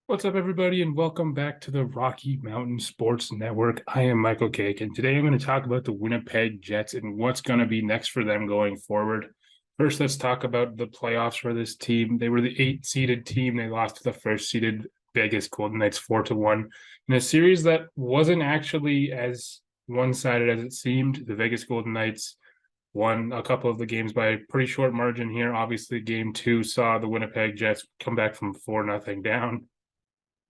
What's up, everybody, and welcome back to the Rocky Mountain Sports Network. I am Michael Cake, and today I'm going to talk about the Winnipeg Jets and what's going to be next for them going forward. First, let's talk about the playoffs for this team. They were the 8-seeded team. They lost to the first-seeded Vegas Golden Knights 4-1 in a series that wasn't actually as one-sided as it seemed. The Vegas Golden Knights won a couple of the games by a pretty short margin here. Obviously, game two saw the Winnipeg Jets come back from 4-0 down,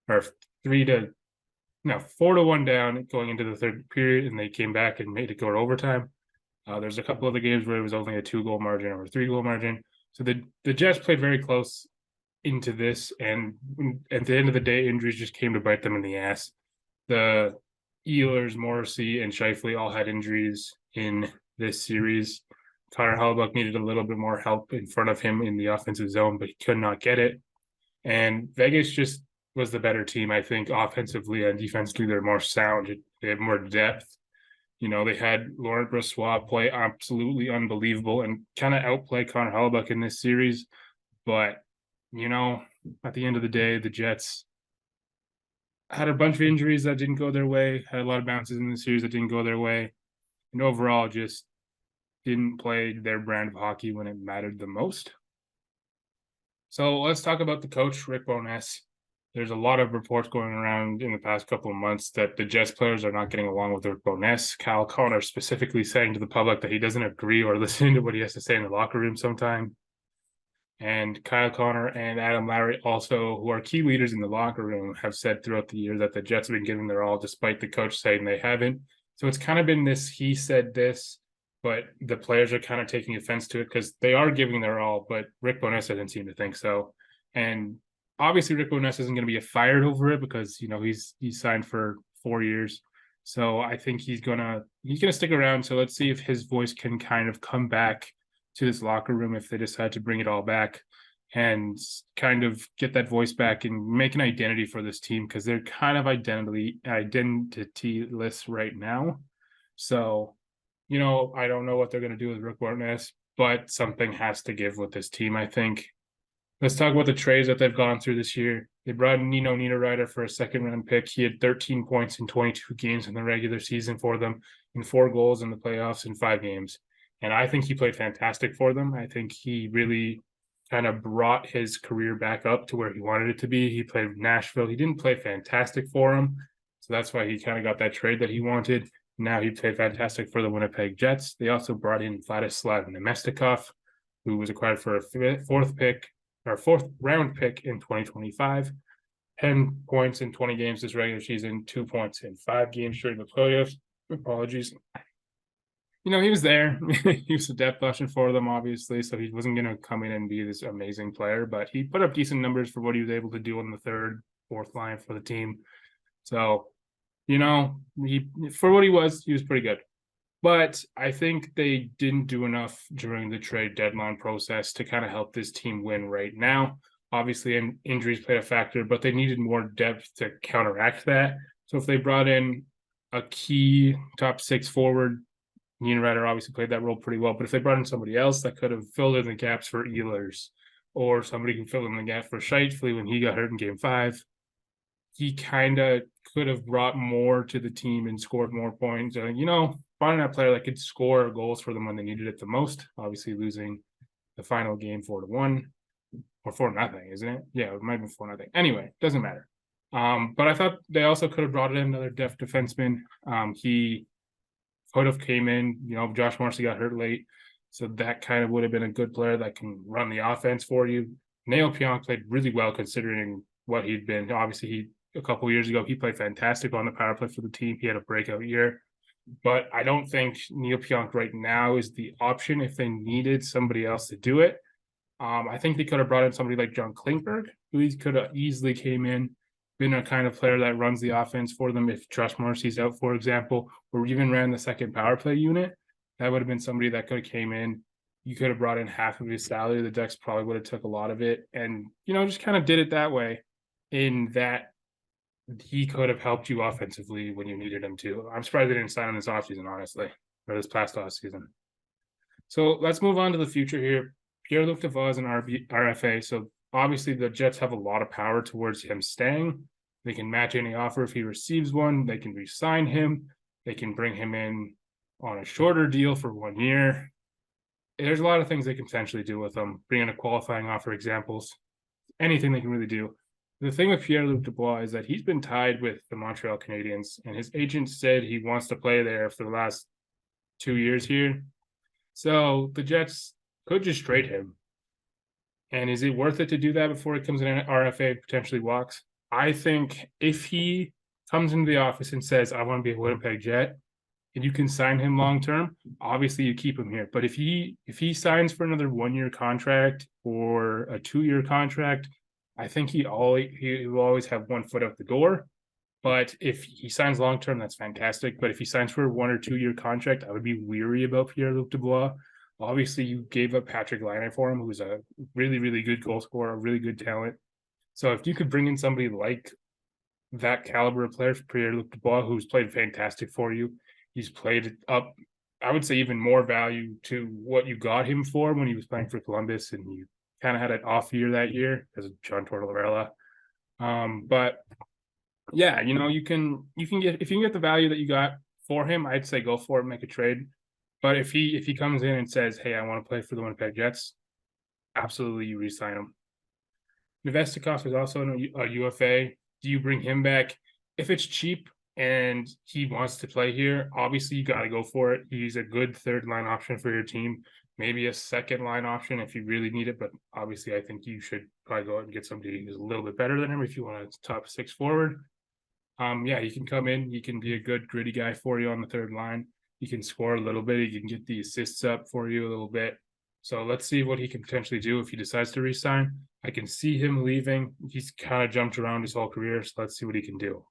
or 4-1 down going into the third period, and they came back and made it go to overtime. There's a couple of the games where it was only a 2-goal margin or a 3-goal margin. So the Jets played very close into this, and at the end of the day, injuries just came to bite them in the ass. The Ehlers, Morrissey, and Scheifele all had injuries in this series. Connor Hellebuyck needed a little bit more help in front of him in the offensive zone, but he could not get it. And Vegas just was the better team, I think, offensively and defensively. They're more sound. They have more depth. They had Laurent Brossoit play absolutely unbelievable and kind of outplay Connor Hellebuyck in this series. But, at the end of the day, the Jets had a bunch of injuries that didn't go their way, had a lot of bounces in the series that didn't go their way, and overall just didn't play their brand of hockey when it mattered the most. So let's talk about the coach, Rick Bowness. There's a lot of reports going around in the past couple of months that the Jets players are not getting along with Rick Bowness. Kyle Connor specifically saying to the public that he doesn't agree or listen to what he has to say in the locker room sometime. And Kyle Connor and Adam Lowry also, who are key leaders in the locker room, have said throughout the year that the Jets have been giving their all despite the coach saying they haven't. So it's kind of been this he said this, but the players are kind of taking offense to it because they are giving their all, but Rick Bowness doesn't seem to think so. And obviously Rick Bowness isn't going to be fired over it because he's signed for 4 years. So I think he's gonna stick around. So let's see if his voice can kind of come back to this locker room if they decide to bring it all back and kind of get that voice back and make an identity for this team, because they're kind of identityless right now. So, I don't know what they're going to do with Rick Bowness, but something has to give with this team, I think. Let's talk about the trades that they've gone through this year. They brought in Nino Niederreiter for a second-round pick. He had 13 points in 22 games in the regular season for them and 4 goals in the playoffs in 5 games. And I think he played fantastic for them. I think he really kind of brought his career back up to where he wanted it to be. He played with Nashville. He didn't play fantastic for him, so that's why he kind of got that trade that he wanted. Now he played fantastic for the Winnipeg Jets. They also brought in Vladislav Nemestikov, who was acquired for a fourth round pick in 2025. 10 points in 20 games this regular season, 2 points in 5 games during the playoffs. Apologies. He was there. He was a depth option for them, obviously, so he wasn't going to come in and be this amazing player, but he put up decent numbers for what he was able to do on the third, fourth line for the team. So, for what he was pretty good. But I think they didn't do enough during the trade deadline process to kind of help this team win right now. Obviously, injuries played a factor, but they needed more depth to counteract that. So if they brought in a key top 6 forward, Niederreiter obviously played that role pretty well, but if they brought in somebody else that could have filled in the gaps for Ehlers, or somebody who filled in the gap for Scheifele when he got hurt in Game 5, he kind of could have brought more to the team and scored more points. Finding that player that could score goals for them when they needed it the most. Obviously, losing the final game 4-1 or 4-0, isn't it? Yeah, it might be 4-0. Anyway, doesn't matter. But I thought they also could have brought in another depth defenseman. He could have came in. Josh Morrissey got hurt late, so that kind of would have been a good player that can run the offense for you. Neil Pionk played really well considering what he'd been. Obviously, a couple years ago, he played fantastic on the power play for the team. He had a breakout year. But I don't think Neil Pionk right now is the option if they needed somebody else to do it. I think they could have brought in somebody like John Klingberg, who could have easily came in, been a kind of player that runs the offense for them if Josh Morrissey's out, for example, or even ran the second power play unit. That would have been somebody that could have came in. You could have brought in half of his salary. The Ducks probably would have took a lot of it and, just kind of did it that way, in that he could have helped you offensively when you needed him to. I'm surprised they didn't sign him this offseason, honestly, or this past offseason. So let's move on to the future here. Pierre-Luc Dubois is an RFA, so Obviously, the Jets have a lot of power towards him staying. They can match any offer if he receives one. They can re-sign him. They can bring him in on a shorter deal for 1 year. There's a lot of things they can potentially do with him. Bring in a qualifying offer, examples, anything they can really do. The thing with Pierre-Luc Dubois is that he's been tied with the Montreal Canadiens, and his agent said he wants to play there for the last 2 years here. So the Jets could just trade him. And is it worth it to do that before he comes in an RFA, potentially walks? I think if he comes into the office and says, I want to be a Winnipeg Jet, and you can sign him long term, obviously you keep him here. But if he signs for another 1 year contract or a 2 year contract, I think he will always have 1 foot out the door. But if he signs long term, that's fantastic. But if he signs for a 1 or 2 year contract, I would be weary about Pierre-Luc Dubois. Obviously, you gave up Patrick Laine for him, who's a really, really good goal scorer, a really good talent. So if you could bring in somebody like that caliber of player, Pierre-Luc Dubois, who's played fantastic for you, he's played up, I would say, even more value to what you got him for when he was playing for Columbus, and you kind of had an off year that year because of John Tortorella. But yeah, you can get, if you can get the value that you got for him, I'd say go for it, make a trade. But if he comes in and says, hey, I want to play for the Winnipeg Jets, absolutely you re-sign him. Nevestikov is also a UFA. Do you bring him back? If it's cheap and he wants to play here, obviously you got to go for it. He's a good third line option for your team, maybe a second line option if you really need it. But obviously I think you should probably go out and get somebody who's a little bit better than him if you want a top 6 forward. Yeah, he can come in. He can be a good gritty guy for you on the third line. He can score a little bit. He can get the assists up for you a little bit. So let's see what he can potentially do if he decides to resign. I can see him leaving. He's kind of jumped around his whole career, so let's see what he can do.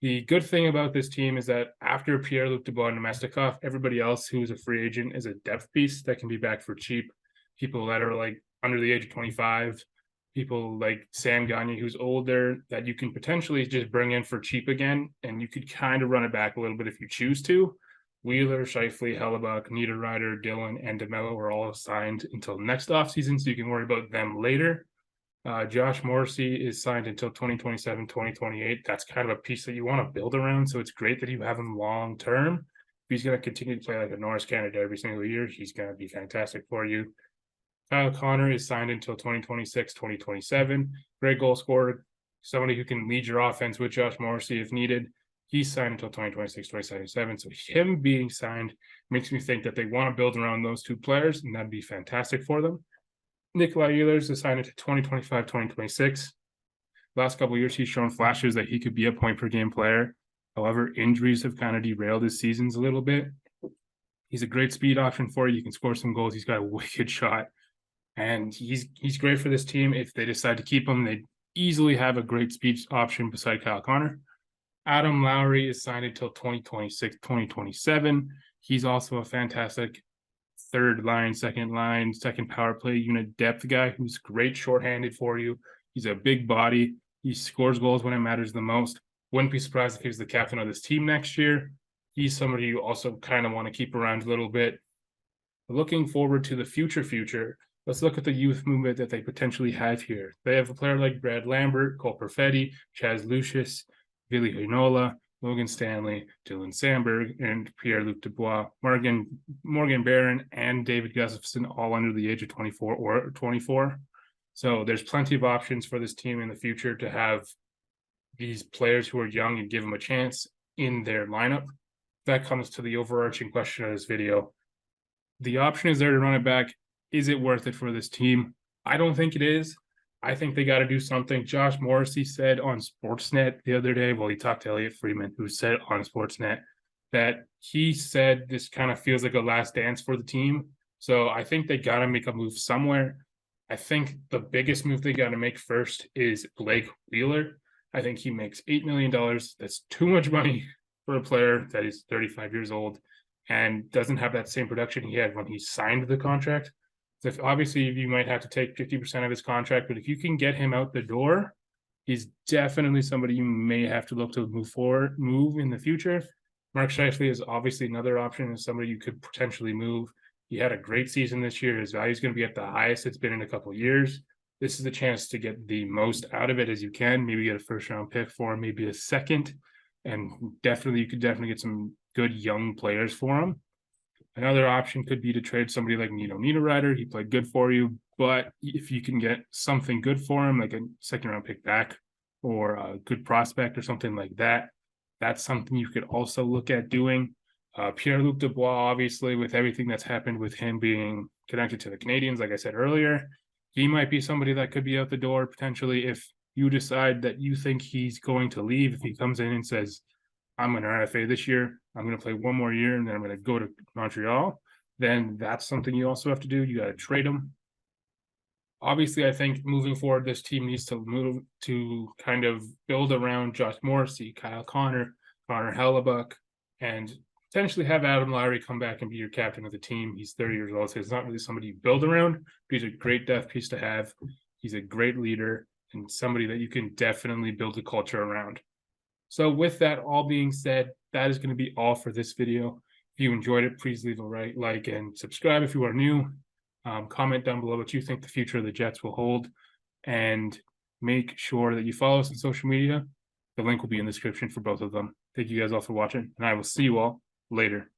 The good thing about this team is that after Pierre-Luc Dubois and Nemestikov, everybody else who is a free agent is a depth piece that can be back for cheap. People that are like under the age of 25, people like Sam Gagner, who's older, that you can potentially just bring in for cheap again, and you could kind of run it back a little bit if you choose to. Wheeler, Scheifele, Hellebuck, Niederreiter, Dillon, and DeMello are all signed until next offseason, so you can worry about them later. Josh Morrissey is signed until 2027, 2028. That's kind of a piece that you want to build around, so it's great that you have him long term. If he's going to continue to play like a Norris candidate every single year, he's going to be fantastic for you. Kyle Connor is signed until 2026, 2027. Great goal scorer, somebody who can lead your offense with Josh Morrissey if needed. He's signed until 2026, 2027. So him being signed makes me think that they want to build around those two players, and that'd be fantastic for them. Nikolai Ehlers is signed into 2025, 2026. Last couple of years, he's shown flashes that he could be a point-per-game player. However, injuries have kind of derailed his seasons a little bit. He's a great speed option for you. You can score some goals. He's got a wicked shot. And he's great for this team. If they decide to keep him, they easily have a great speed option beside Kyle Connor. Adam Lowry is signed until 2026, 2027. He's also a fantastic third line, second power play unit depth guy who's great shorthanded for you. He's a big body. He scores goals when it matters the most. Wouldn't be surprised if he was the captain of this team next year. He's somebody you also kind of want to keep around a little bit. Looking forward to the future, let's look at the youth movement that they potentially have here. They have a player like Brad Lambert, Cole Perfetti, Chaz Lucius, Ville Heinola, Logan Stanley, Dylan Sandberg, and Pierre-Luc Dubois, Morgan Barron, and David Gustafson, all under the age of 24 or 24. So there's plenty of options for this team in the future to have these players who are young and give them a chance in their lineup. That comes to the overarching question of this video. The option is there to run it back. Is it worth it for this team? I don't think it is. I think they got to do something. Josh Morrissey said on Sportsnet the other day, well, he talked to Elliot Freeman, who said on Sportsnet that he said this kind of feels like a last dance for the team. So I think they got to make a move somewhere. I think the biggest move they got to make first is Blake Wheeler. I think he makes $8 million. That's too much money for a player that is 35 years old and doesn't have that same production he had when he signed the contract. So obviously you might have to take 50% of his contract, but if you can get him out the door, he's definitely somebody you may have to look to move in the future. Mark Scheifele is obviously another option and somebody you could potentially move. He had a great season this year. His value is going to be at the highest it's been in a couple of years. this is the chance to get the most out of it as you can. Maybe get a first round pick for him, maybe a second, and definitely you could definitely get some good young players for him. Another option could be to trade somebody like Nino Niederreiter. He played good for you, but if you can get something good for him, like a second round pick back or a good prospect or something like that, that's something you could also look at doing. Pierre-Luc Dubois, obviously, with everything that's happened with him being connected to the Canadiens, like I said earlier, he might be somebody that could be out the door potentially if you decide that you think he's going to leave. If he comes in and says, I'm an RFA this year, I'm going to play one more year, and then I'm going to go to Montreal, then that's something you also have to do. You got to trade him. Obviously, I think moving forward, this team needs to move to kind of build around Josh Morrissey, Kyle Connor Hellebuck, and potentially have Adam Lowry come back and be your captain of the team. He's 30 years old, so he's not really somebody you build around, but he's a great depth piece to have. He's a great leader and somebody that you can definitely build a culture around. So with that all being said, that is going to be all for this video. If you enjoyed it, please leave a like and subscribe if you are new. Comment down below what you think the future of the Jets will hold, and make sure that you follow us on social media. The link will be in the description for both of them. Thank you guys all for watching, and I will see you all later.